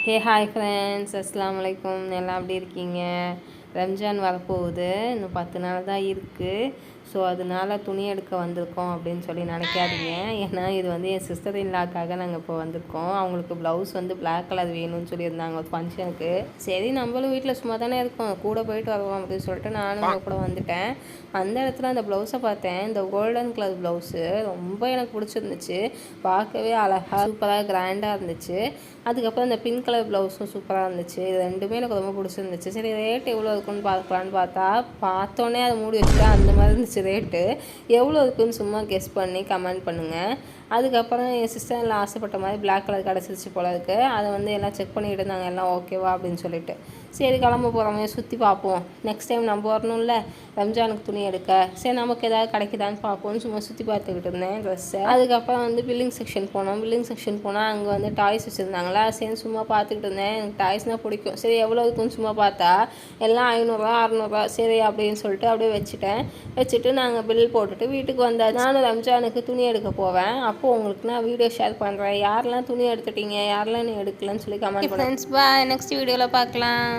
Hi friends, அஸ்ஸலாமு அலைக்கும். எல்லாம் எப்படி இருக்கீங்க? ரம்ஜான் வரப்போகுது, இன்னும் 10 நாள் தான் இருக்குது. ஸோ அதனால துணி எடுக்க வந்திருக்கோம் அப்படின்னு சொல்லி நினைக்காதீங்க. ஏன்னா இது வந்து என் சிஸ்டர் இன்லாக்காக நாங்கள் இப்போ வந்திருக்கோம். அவங்களுக்கு ப்ளவுஸ் வந்து பிளாக் கலர் வேணும்னு சொல்லியிருந்தாங்க ஒரு ஃபங்க்ஷனுக்கு. சரி, நம்மளும் வீட்டில் சும்மா தானே இருக்கோம், கூட போயிட்டு வருவோம் அப்படின்னு சொல்லிட்டு நானும் அவங்க கூட வந்துட்டேன். அந்த இடத்துல அந்த ப்ளவுஸை பார்த்தேன். இந்த கோல்டன் கலர் ப்ளவுஸு ரொம்ப எனக்கு பிடிச்சிருந்துச்சு. பார்க்கவே அழகாக சூப்பராக கிராண்டாக இருந்துச்சு. அதுக்கப்புறம் இந்த பிங்க் கலர் ப்ளவுஸும் சூப்பராக இருந்துச்சு. இது ரெண்டுமே எனக்கு ரொம்ப பிடிச்சிருந்துச்சு. சரி, ரேட் எவ்வளோ இருக்குன்னு பார்க்கலான்னு பார்த்தோன்னே அதை மூடி வச்சுட்டு அந்த மாதிரி இருந்துச்சு ரேட்டு. எவ்வளோ இருக்குதுன்னு சும்மா கெஸ் பண்ணி கமெண்ட் பண்ணுங்கள். அதுக்கப்புறம் என் சிஸ்டர் எல்லாம் ஆசைப்பட்ட மாதிரி பிளாக் கலர் கிடச்சிருச்சு போல இருக்குது. அதை வந்து எல்லாம் செக் பண்ணிக்கிட்டு இருந்தாங்க, எல்லாம் ஓகேவா அப்படின்னு சொல்லிட்டு. சரி, கிளம்ப போகிறோமே, சுற்றி பார்ப்போம். நெக்ஸ்ட் டைம் நம்ம வரணும்ல ரம்ஜானுக்கு துணி எடுக்க. சரி, நமக்கு ஏதாவது கிடைக்குதான்னு பார்ப்போம்னு சும்மா சுற்றி பார்த்துக்கிட்டு இருந்தேன் ட்ரெஸ்ஸை. அதுக்கப்புறம் வந்து பில்லிங் செக்ஷன் போனோம். பில்லிங் செக்ஷன் போனால் அங்கே வந்து டாய்ஸ் வச்சுருந்தாங்களா. சரி, சும்மா பார்த்துக்கிட்டு இருந்தேன். எனக்கு டாய்ஸ்னால் பிடிக்கும். சரி, எவ்வளோ இருக்குன்னு சும்மா பார்த்தா எல்லாம் 500 600. சரி அப்படின்னு சொல்லிட்டு அப்படியே வச்சுட்டு நாங்கள் பில் போட்டுட்டு வீட்டுக்கு வந்தாச்சு. நானும் ரம்ஜானுக்கு துணி எடுக்க போவேன். அப்போது உங்களுக்கு நான் வீடியோ ஷேர் பண்ணுறேன். யாரெல்லாம் துணி எடுத்துட்டீங்க, யாரெல்லாம் நீ எடுக்கலன்னு சொல்லி கமெண்ட் பண்ணுங்க. ஃப்ரெண்ட்ஸ், பாய். நெக்ஸ்ட் வீடியோவில் பார்க்கலாம்.